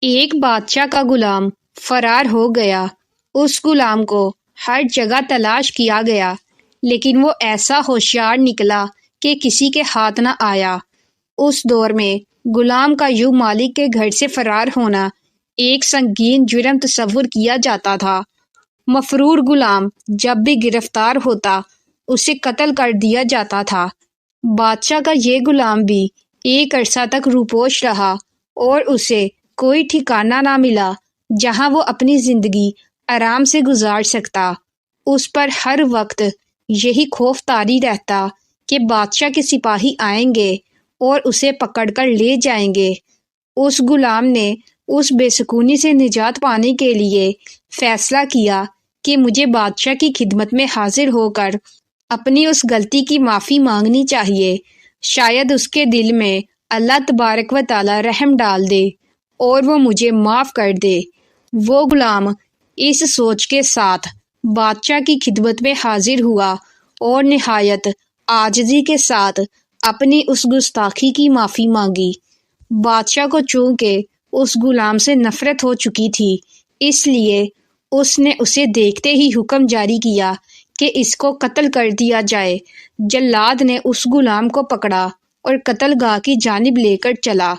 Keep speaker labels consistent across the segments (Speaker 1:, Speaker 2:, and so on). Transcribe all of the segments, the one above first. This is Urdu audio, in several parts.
Speaker 1: ایک بادشاہ کا غلام فرار ہو گیا۔ اس غلام کو ہر جگہ تلاش کیا گیا، لیکن وہ ایسا ہوشیار نکلا کہ کسی کے ہاتھ نہ آیا۔ اس دور میں غلام کا یوں مالک کے گھر سے فرار ہونا ایک سنگین جرم تصور کیا جاتا تھا۔ مفرور غلام جب بھی گرفتار ہوتا اسے قتل کر دیا جاتا تھا۔ بادشاہ کا یہ غلام بھی ایک عرصہ تک روپوش رہا اور اسے کوئی ٹھکانہ نہ ملا جہاں وہ اپنی زندگی آرام سے گزار سکتا۔ اس پر ہر وقت یہی خوف طاری رہتا کہ بادشاہ کے سپاہی آئیں گے اور اسے پکڑ کر لے جائیں گے۔ اس غلام نے اس بے سکونی سے نجات پانے کے لیے فیصلہ کیا کہ مجھے بادشاہ کی خدمت میں حاضر ہو کر اپنی اس غلطی کی معافی مانگنی چاہیے۔ شاید اس کے دل میں اللہ تبارک و تعالی رحم ڈال دے اور وہ مجھے معاف کر دے۔ وہ غلام اس سوچ کے ساتھ بادشاہ کی خدمت میں حاضر ہوا اور نہایت عاجزی کے ساتھ اپنی اس گستاخی کی معافی مانگی۔ بادشاہ کو چونکہ اس غلام سے نفرت ہو چکی تھی، اس لیے اس نے اسے دیکھتے ہی حکم جاری کیا کہ اس کو قتل کر دیا جائے۔ جلاد نے اس غلام کو پکڑا اور قتل گاہ کی جانب لے کر چلا۔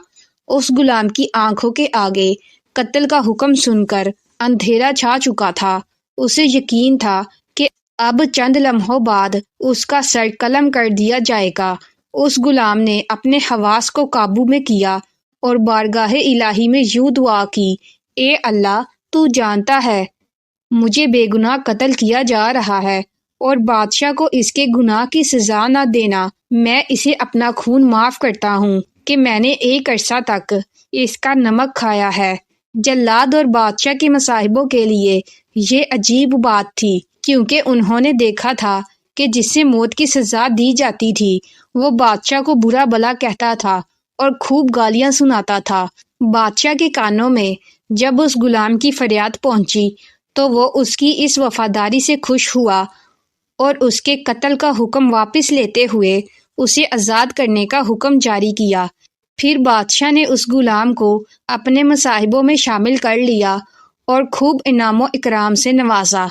Speaker 1: اس غلام کی آنکھوں کے آگے قتل کا حکم سن کر اندھیرا چھا چکا تھا۔ اسے یقین تھا کہ اب چند لمحوں بعد اس کا سر قلم کر دیا جائے گا۔ اس غلام نے اپنے حواس کو قابو میں کیا اور بارگاہ الہی میں یوں دعا کی، اے اللہ، تو جانتا ہے مجھے بے گناہ قتل کیا جا رہا ہے اور بادشاہ کو اس کے گناہ کی سزا نہ دینا۔ میں اسے اپنا خون معاف کرتا ہوں کہ میں نے ایک عرصہ تک اس کا نمک کھایا ہے۔ جلاد اور بادشاہ کے مصاحبوں کے لیے یہ عجیب بات تھی، کیونکہ انہوں نے دیکھا تھا کہ جس سے موت کی سزا دی جاتی تھی وہ بادشاہ کو برا بھلا کہتا تھا اور خوب گالیاں سناتا تھا۔ بادشاہ کے کانوں میں جب اس غلام کی فریاد پہنچی تو وہ اس کی اس وفاداری سے خوش ہوا اور اس کے قتل کا حکم واپس لیتے ہوئے اسے آزاد کرنے کا حکم جاری کیا۔ پھر بادشاہ نے اس غلام کو اپنے مصاحبوں میں شامل کر لیا اور خوب انعام و اکرام سے نوازا۔